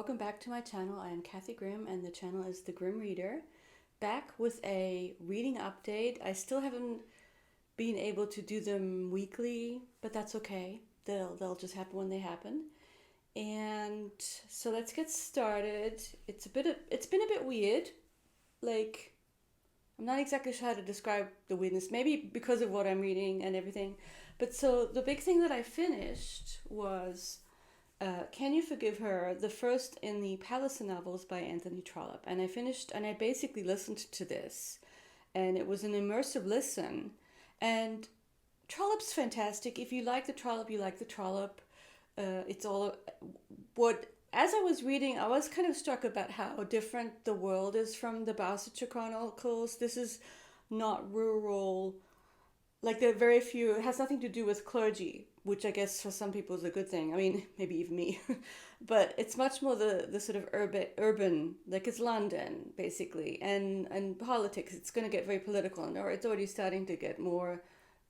welcome back to my channel. I am Kathy Grimm and the channel is The Grimm Reader. Back with a reading update. I still haven't been able to do them weekly, but that's okay. They'll just happen when they happen. And so let's get started. It's been a bit weird. Like, I'm not exactly sure how to describe the weirdness, maybe because of what I'm reading and everything. But so the big thing that I finished was Can You Forgive Her, the first in the Palliser novels by Anthony Trollope. And I basically listened to this, and it was an immersive listen. And Trollope's fantastic. If you like the Trollope, you like the Trollope. It's all what. As I was reading, I was kind of struck about how different the world is from the Barsetshire Chronicles. This is not rural. Like, there are very few. It has nothing to do with clergy, which I guess for some people is a good thing. I mean, maybe even me. But it's much more the sort of urban, like it's London basically, and politics. It's going to get very political, or it's already starting to get more.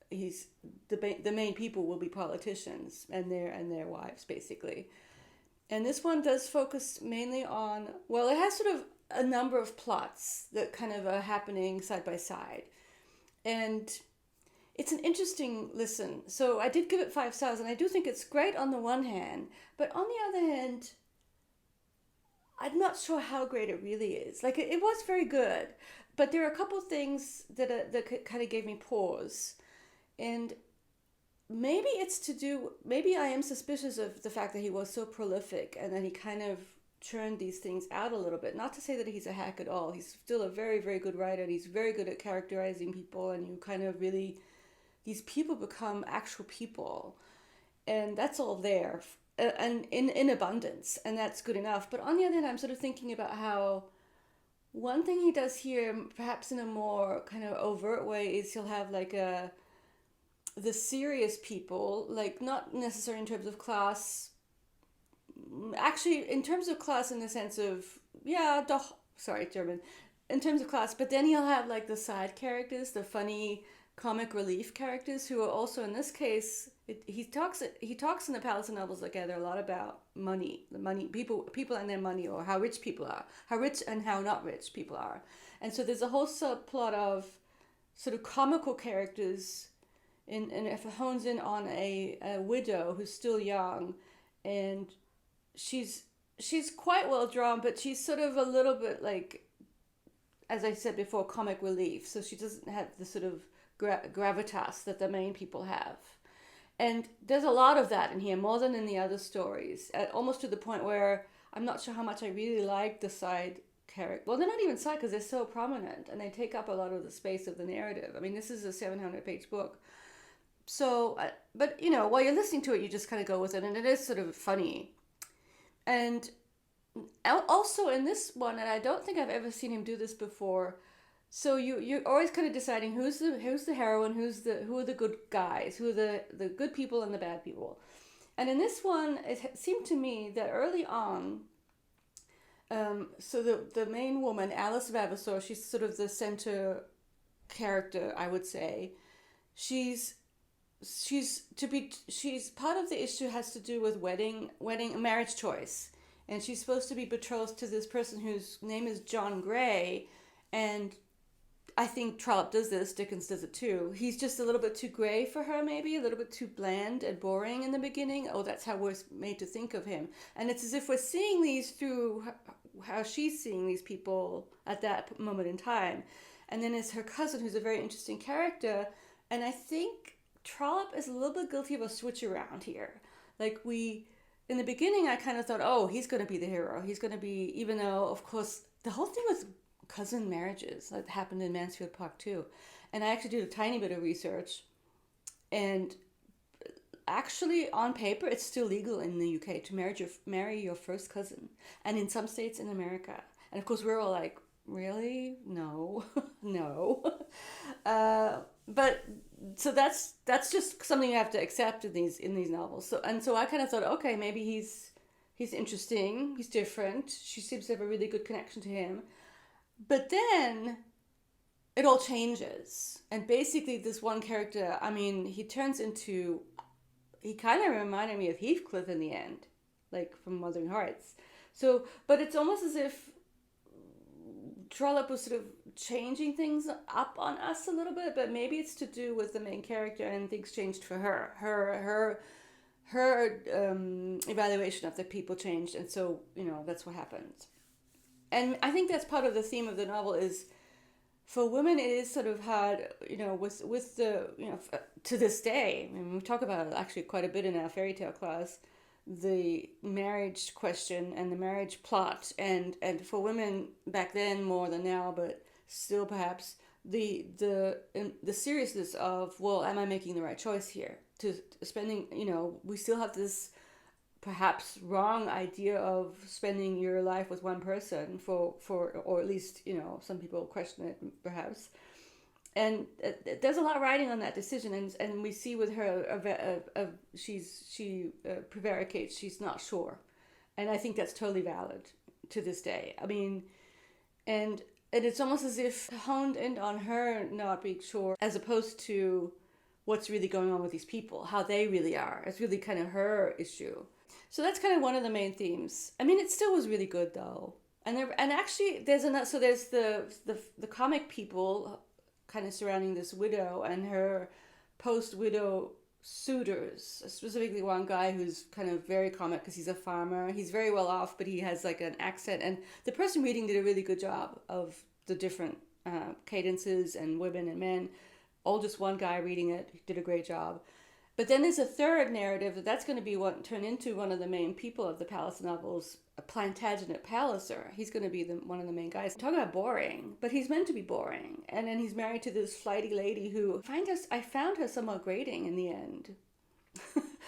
The main people will be politicians and their wives basically. And this one does focus mainly on, well, it has sort of a number of plots that kind of are happening side by side. And it's an interesting listen. So I did give it 5 stars, and I do think it's great on the one hand, but on the other hand, I'm not sure how great it really is. Like, it was very good, but there are a couple things that kind of gave me pause. And maybe I am suspicious of the fact that he was so prolific and that he kind of churned these things out a little bit. Not to say that he's a hack at all. He's still a very, very good writer, and he's very good at characterizing people, and you kind of really, these people become actual people, and that's all there, and in abundance, and that's good enough. But on the other hand, I'm sort of thinking about how one thing he does here, perhaps in a more kind of overt way, is he'll have like the serious people, like not necessarily in terms of class, actually in terms of class in the sense of, yeah, doch, sorry, German, in terms of class, but then he'll have like the side characters, the funny comic relief characters who are also, in this case, he talks in the Palliser novels together a lot about the money, people and their money, or how rich people are, how rich and how not rich people are. And so there's a whole subplot of sort of comical characters, and it hones in on a widow who's still young, and she's quite well drawn, but she's sort of a little bit like, as I said before, comic relief. So she doesn't have the sort of gravitas that the main people have. And there's a lot of that in here, more than in the other stories, almost to the point where I'm not sure how much I really like the side character. Well, they're not even side because they're so prominent and they take up a lot of the space of the narrative. I mean, this is a 700-page book. So, but you know, while you're listening to it, you just kind of go with it, and it is sort of funny. And also in this one, and I don't think I've ever seen him do this before. So you're always kind of deciding who's the heroine, who are the good guys, who are the good people and the bad people. And in this one, it seemed to me that early on, so the main woman, Alice Vavasor, she's sort of the center character, I would say. She's part of the issue has to do with wedding marriage choice, and she's supposed to be betrothed to this person whose name is John Gray, and I think Trollope does this, Dickens does it too. He's just a little bit too gray for her, maybe a little bit too bland and boring in the beginning. Oh, that's how we're made to think of him, and it's as if we're seeing these through how she's seeing these people at that moment in time. And then it's her cousin, who's a very interesting character, and I think Trollope is a little bit guilty of a switch around here. Like, in the beginning, I kind of thought, oh, he's going to be the hero. He's going to be, even though, of course, the whole thing with cousin marriages that happened in Mansfield Park too. And I actually did a tiny bit of research, and actually on paper, it's still legal in the UK to marry your first cousin, and in some states in America. And of course, we're all like, really? No, no. But so that's just something you have to accept in these novels. So I kind of thought, okay, maybe he's interesting, he's different. She seems to have a really good connection to him. But then it all changes, and basically this one character, I mean, he kind of reminded me of Heathcliff in the end, like from Wuthering Heights. So, but it's almost as if Trollope was sort of changing things up on us a little bit, but maybe it's to do with the main character and things changed for her. Her evaluation of the people changed, and so that's what happened. And I think that's part of the theme of the novel is, for women, it is sort of hard, with the, to this day. I mean, we talk about it actually quite a bit in our fairy tale class, the marriage question and the marriage plot, and for women back then more than now, but still perhaps the seriousness of, well, am I making the right choice here? To spending, we still have this perhaps wrong idea of spending your life with one person for or at least some people question it perhaps, and there's a lot riding on that decision, and we see with her she prevaricates, she's not sure, and I think that's totally valid to this day. I mean, and it's almost as if honed in on her not being sure as opposed to what's really going on with these people, how they really are. It's really kind of her issue. So that's kind of one of the main themes. I mean, it still was really good though. And actually there's another, so there's the comic people kind of surrounding this widow and her post-widow suitors, specifically one guy who's kind of very comic because he's a farmer. He's very well off, but he has like an accent. And the person reading did a really good job of the different cadences and women and men. All just one guy reading it did a great job. But then there's a third narrative that's going to be what turn into one of the main people of the Palliser novels, a Plantagenet Palliser. He's going to be one of the main guys. Talk about boring, but he's meant to be boring. And then he's married to this flighty lady who I found her somewhat grating in the end.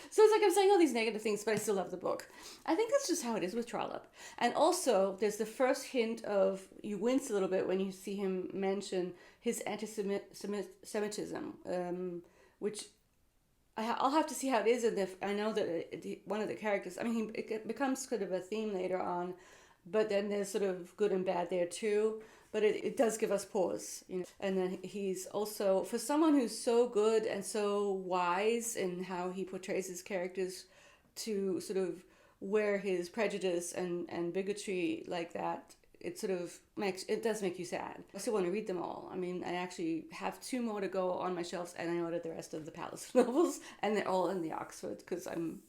So it's like I'm saying all these negative things, but I still love the book. I think that's just how it is with Trollope. And also, there's the first hint of, you wince a little bit when you see him mention his anti-Semitism, which I'll have to see how it is. And I know that one of the characters, I mean, it becomes kind of a theme later on, but then there's sort of good and bad there too. But it does give us pause, And then he's also, for someone who's so good and so wise in how he portrays his characters, to sort of wear his prejudice and bigotry like that, it does make you sad. I still want to read them all. I mean, I actually have 2 more to go on my shelves, and I ordered the rest of the Palliser novels, and they're all in the Oxford because I'm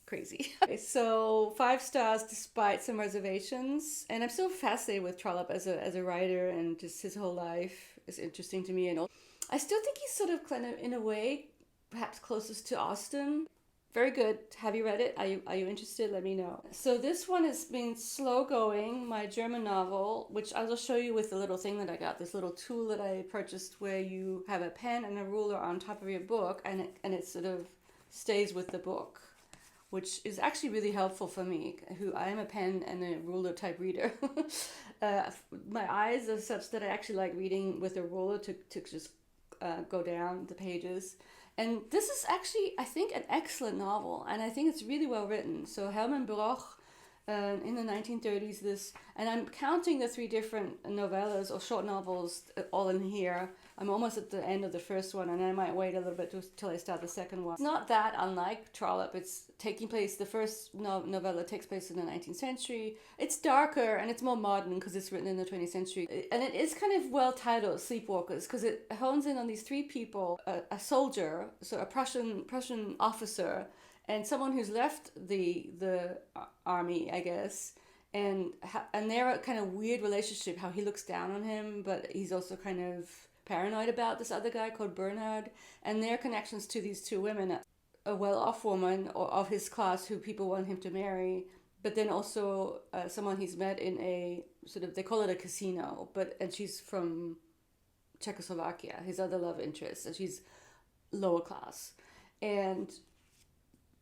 crazy. Okay, so 5 stars despite some reservations, and I'm still fascinated with Trollope as a writer, and just his whole life is interesting to me. And I still think he's sort of kind of, in a way, perhaps closest to Austen. Very good. Have you read it? Are you interested? Let me know. So this one has been Slow Going, my German novel, which I will show you with the little thing that I got, this little tool that I purchased where you have a pen and a ruler on top of your book, and it sort of stays with the book, which is actually really helpful for me, who I am a pen and a ruler type reader. My eyes are such that I actually like reading with a ruler to just go down the pages. And this is actually, I think, an excellent novel, and I think it's really well written. So Hellman Broch, in the 1930s, and I'm counting the 3 different novellas or short novels all in here. I'm almost at the end of the first one, and I might wait a little bit till I start the second one. It's not that unlike Trollope. It's taking place, the first novella takes place in the 19th century. It's darker and it's more modern because it's written in the 20th century. And it is kind of well titled Sleepwalkers, because it hones in on these 3 people, a soldier, so a Prussian officer, and someone who's left the army, I guess, and their kind of weird relationship, how he looks down on him, but he's also kind of paranoid about this other guy called Bernhard, and their connections to these 2 women, a well-off woman or of his class who people want him to marry, but then also someone he's met in a sort of, they call it a casino, and she's from Czechoslovakia, his other love interest, and she's lower class. And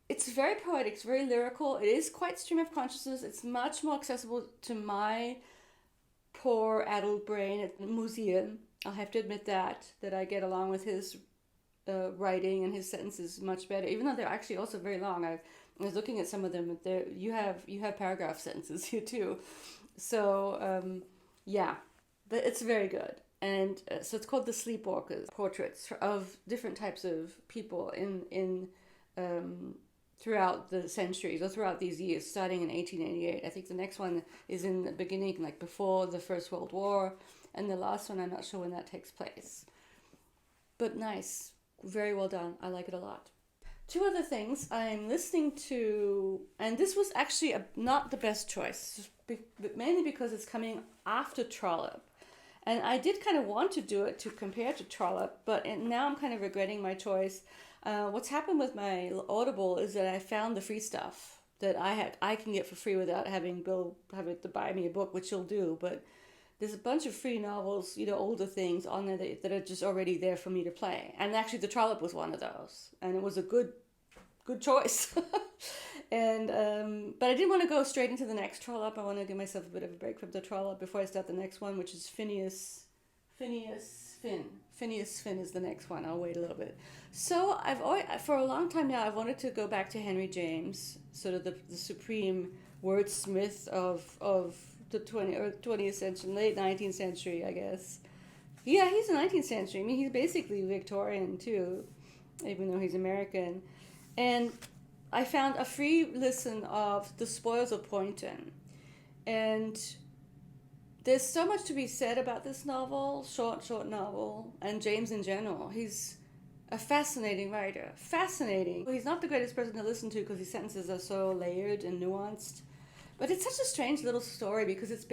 it's very poetic, it's very lyrical, it is quite stream of consciousness, it's much more accessible to my poor adult brain at museum. I'll have to admit that I get along with his writing and his sentences much better, even though they're actually also very long. I was looking at some of them, you have paragraph sentences here too. So yeah, but it's very good. And so it's called The Sleepwalkers, portraits of different types of people in throughout the centuries or throughout these years, starting in 1888. I think the next one is in the beginning, like before the First World War, and the last one, I'm not sure when that takes place. But nice, very well done. I like it a lot. Two other things I'm listening to, and this was actually not the best choice, but mainly because it's coming after Trollope. And I did kind of want to do it to compare to Trollope, but now I'm kind of regretting my choice. What's happened with my Audible is that I found the free stuff that I can get for free without having Bill have it to buy me a book, which he'll do. But there's a bunch of free novels, older things on there that are just already there for me to play. And actually, the Trollope was one of those, and it was a good choice. And but I didn't want to go straight into the next Trollope. I want to give myself a bit of a break from the Trollope before I start the next one, which is Phineas Finn. Phineas Finn is the next one. I'll wait a little bit. So for a long time now, I've wanted to go back to Henry James, sort of the supreme wordsmith of the 20th century, late 19th century, I guess. Yeah, he's the 19th century. I mean, he's basically Victorian too, even though he's American. And I found a free listen of The Spoils of Poynton. And there's so much to be said about this novel, short novel, and James in general. He's a fascinating writer. Fascinating. He's not the greatest person to listen to because his sentences are so layered and nuanced. But it's such a strange little story because it's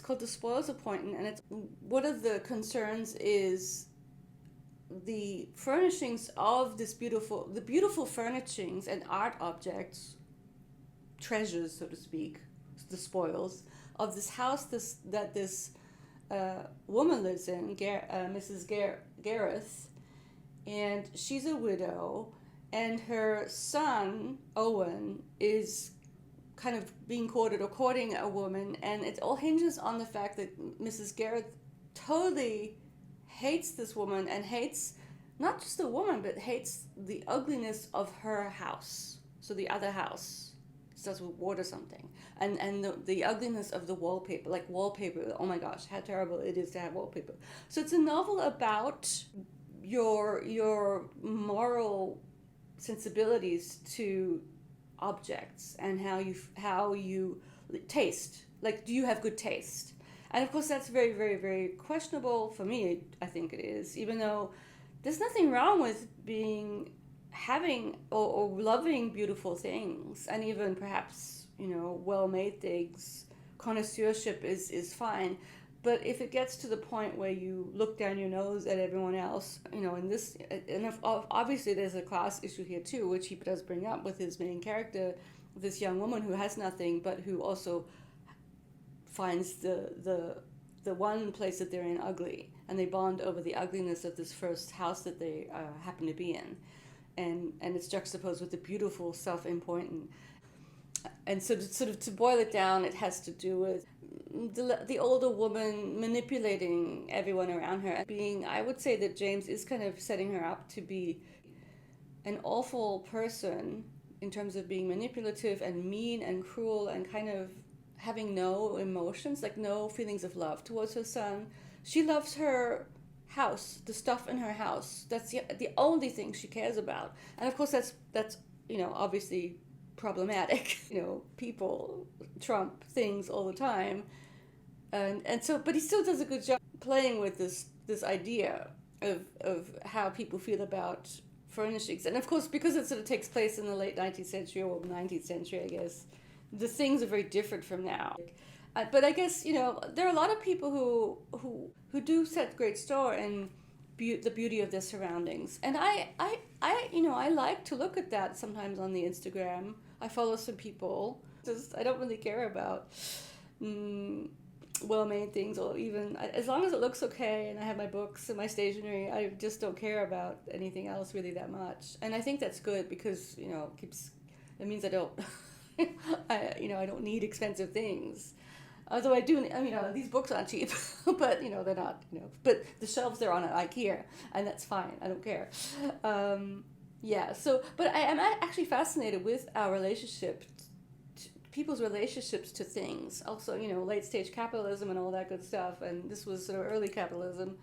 called The Spoils of Poynton, and it's one of the concerns is the furnishings of the beautiful furnishings and art objects, treasures, so to speak, the spoils of this house that this woman lives in, Mrs. Gareth, and she's a widow, and her son, Owen, is kind of being courted or courting a woman, and it all hinges on the fact that Mrs. Gareth totally hates this woman and hates not just the woman, but hates the ugliness of her house. So the other house starts with wood or something. And the ugliness of the wallpaper, like wallpaper, oh my gosh, how terrible it is to have wallpaper. So it's a novel about your moral sensibilities to objects and how you taste. Like, do you have good taste? And of course, that's very, very, very questionable for me. I think it is, even though there's nothing wrong with having or loving beautiful things, and even perhaps well-made things. Connoisseurship is fine, but if it gets to the point where you look down your nose at everyone else, and obviously there's a class issue here too, which he does bring up with his main character, this young woman who has nothing, but who also finds the one place that they're in ugly, and they bond over the ugliness of this first house that they happen to be in, and it's juxtaposed with the beautiful stuff in Poynton. And so to boil it down, it has to do with the older woman manipulating everyone around her. I would say that James is kind of setting her up to be an awful person in terms of being manipulative and mean and cruel and kind of having no emotions, like no feelings of love towards her son. She loves her house, the stuff in her house. That's the only thing she cares about. And of course that's obviously problematic. People trump things all the time. And so, but he still does a good job playing with this idea of how people feel about furnishings. And of course, because it sort of takes place in the late 19th century or 19th century, I guess, the things are very different from now. But I guess, there are a lot of people who do set great store in the beauty of their surroundings. And I like to look at that sometimes on the Instagram. I follow some people. I don't really care about well-made things, or even, as long as it looks okay and I have my books and my stationery, I just don't care about anything else really that much. And I think that's good because, it means I don't... I don't need expensive things. Although I do, these books aren't cheap, but, they're not, but the shelves they're on at IKEA, and that's fine. I don't care. But I am actually fascinated with our relationship, people's relationships to things. Also, late stage capitalism and all that good stuff. And this was sort of early capitalism.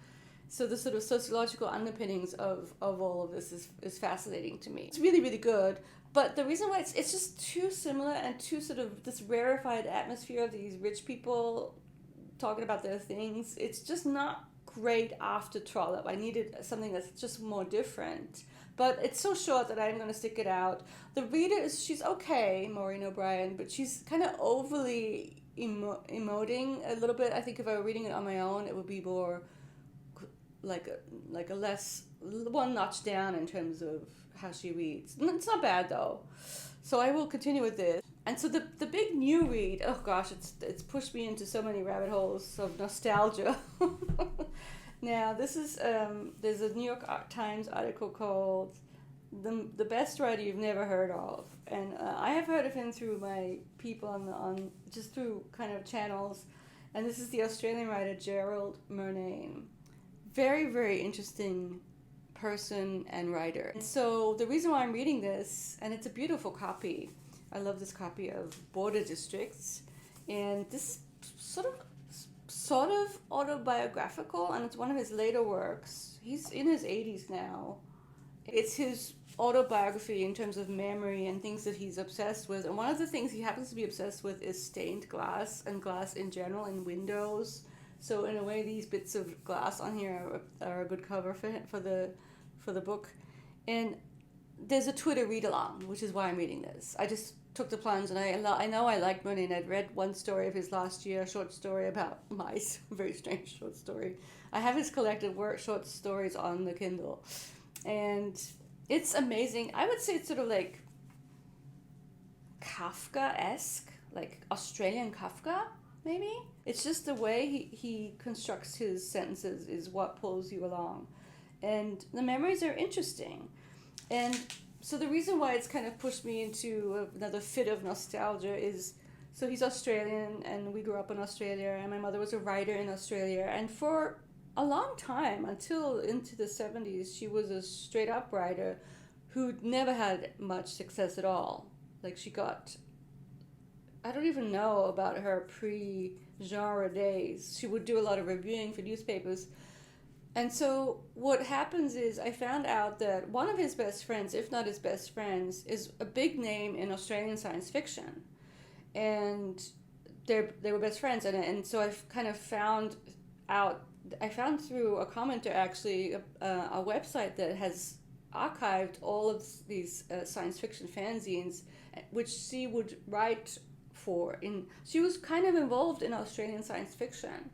So the sort of sociological underpinnings of all of this is fascinating to me. It's really, really good. But the reason why it's just too similar and too sort of this rarefied atmosphere of these rich people talking about their things, it's just not great after Trollope. I needed something that's just more different. But it's so short that I'm going to stick it out. The reader she's okay, Maureen O'Brien, but she's kind of overly emoting a little bit. I think if I were reading it on my own, it would be more like a less, one notch down in terms of how she reads. It's not bad though. So I will continue with this. And so the big new read, oh gosh, it's pushed me into so many rabbit holes of nostalgia. Now this is there's a New York Times article called the best writer you've never heard of, and I have heard of him through my people on just through kind of channels, and this is the Australian writer Gerald Murnane. Very, very interesting person and writer. And so the reason why I'm reading this, and it's a beautiful copy, I love this copy of Border Districts, and this sort of autobiographical, and it's one of his later works. He's in his 80s now. It's his autobiography in terms of memory and things that he's obsessed with, and one of the things he happens to be obsessed with is stained glass and glass in general and windows. So in a way, these bits of glass on here are a good cover for the book. And there's a Twitter read along, which is why I'm reading this. I just took the plunge, and I know I like Murnane. I'd read one story of his last year, a short story about mice, a very strange short story. I have his collected short stories on the Kindle, and it's amazing. I would say it's sort of like Kafka-esque, like Australian Kafka, maybe. It's just the way he constructs his sentences is what pulls you along. And the memories are interesting. And so the reason why it's kind of pushed me into another fit of nostalgia is, so he's Australian, and we grew up in Australia, and my mother was a writer in Australia. And for a long time, until into the 70s, she was a straight up writer who'd never had much success at all. Like I don't even know about her pre-genre days. She would do a lot of reviewing for newspapers. And so what happens is I found out that one of his best friends, if not his best friends, is a big name in Australian science fiction. And they were best friends. And so I've kind of found through a commenter actually a website that has archived all of these science fiction fanzines, which she would write for. She was kind of involved in Australian science fiction.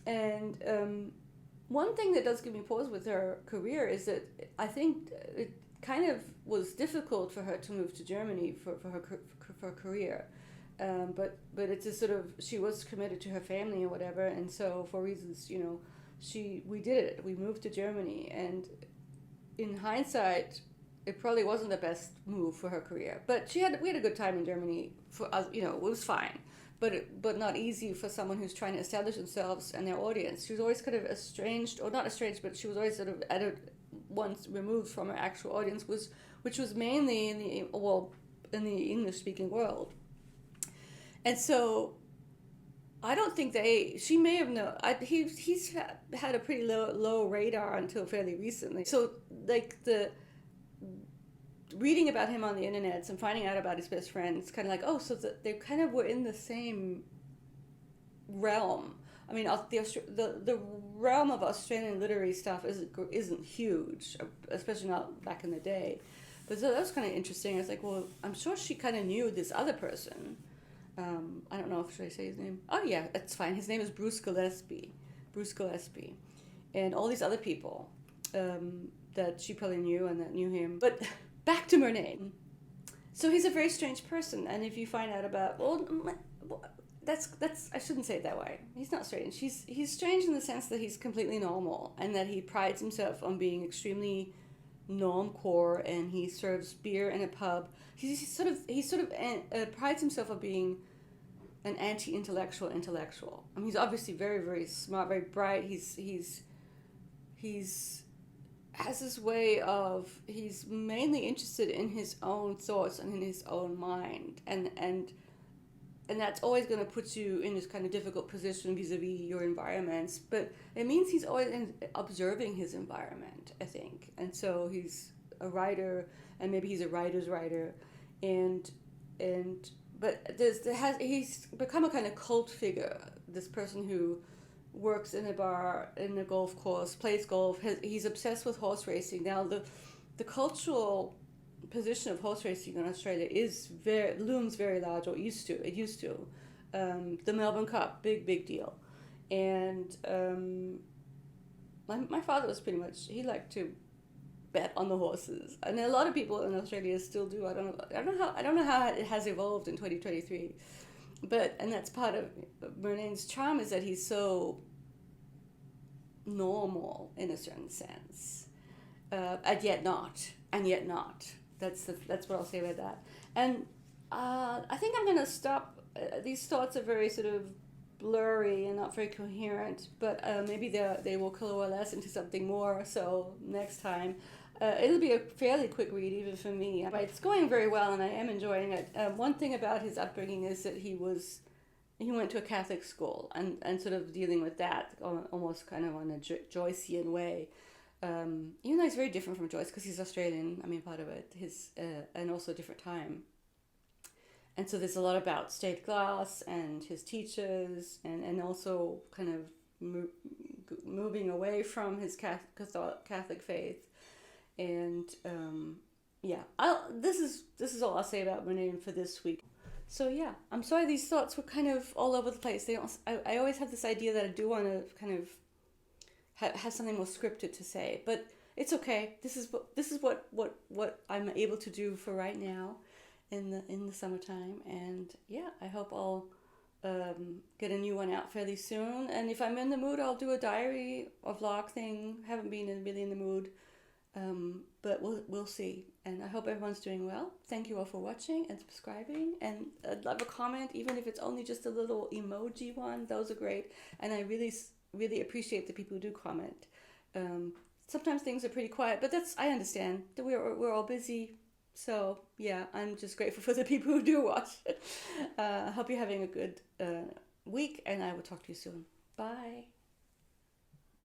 And one thing that does give me pause with her career is that I think it kind of was difficult for her to move to Germany for her career. But it's a sort of, she was committed to her family or whatever, and so for reasons, we did it. We moved to Germany, and in hindsight, it probably wasn't the best move for her career. But we had a good time in Germany. For us, it was fine. But not easy for someone who's trying to establish themselves and their audience. She was always kind of estranged, or not estranged, but she was always sort of once removed from her actual audience, which was mainly in the English-speaking world. And so I don't think she may have known. He's had a pretty low radar until fairly recently. So like reading about him on the internet and finding out about his best friend, it's kind of like, so they kind of were in the same realm. I mean, the realm of Australian literary stuff isn't huge, especially not back in the day. But so that was kind of interesting. I was like, well, I'm sure she kind of knew this other person. I don't know should I say his name? Oh yeah, that's fine. His name is Bruce Gillespie, and all these other people that she probably knew and that knew him. But back to Murnane. So he's a very strange person, and if you find out about, that's I shouldn't say it that way. He's not strange. He's strange in the sense that he's completely normal, and that he prides himself on being extremely normcore, and he serves beer in a pub. He sort of prides himself on being an anti-intellectual. I mean, he's obviously very, very smart, very bright. He's has this way of, he's mainly interested in his own thoughts and in his own mind, and and that's always going to put you in this kind of difficult position vis-a-vis your environments, but it means he's always observing his environment, I think. And so he's a writer, and maybe he's a writer's writer, and but he's become a kind of cult figure, this person who works in a bar, in a golf course, plays golf. He's obsessed with horse racing. Now the cultural position of horse racing in Australia looms very large, or it used to. The Melbourne Cup, big deal. And my father was pretty much, he liked to bet on the horses, and a lot of people in Australia still do. I don't know how it has evolved in 2023, and that's part of Murnane's charm, is that he's so normal in a certain sense, and yet not. That's what I'll say about that. And I think I'm gonna stop. These thoughts are very sort of blurry and not very coherent, but maybe they will coalesce into something more. So next time, it'll be a fairly quick read even for me. But it's going very well, and I am enjoying it. One thing about his upbringing is that he went to a Catholic school, and sort of dealing with that almost kind of on a Joycean way. Even though he's very different from Joyce because he's Australian, I mean, part of it, and also a different time. And so there's a lot about stained glass and his teachers, and also kind of moving away from his Catholic faith. And this is all I'll say about Murnane for this week. So yeah, I'm sorry these thoughts were kind of all over the place. I always have this idea that I do want to kind of have something more scripted to say, but it's okay. This is what I'm able to do for right now in the summertime. And yeah, I hope I'll get a new one out fairly soon. And if I'm in the mood, I'll do a diary or vlog thing. Haven't been really in the mood, but we'll see. And I hope everyone's doing well. Thank you all for watching and subscribing. And I'd love a comment, even if it's only just a little emoji one. Those are great. And I really appreciate the people who do comment. Sometimes things are pretty quiet, but I understand that we're all busy. So yeah, I'm just grateful for the people who do watch. I hope you're having a good week, and I will talk to you soon. Bye.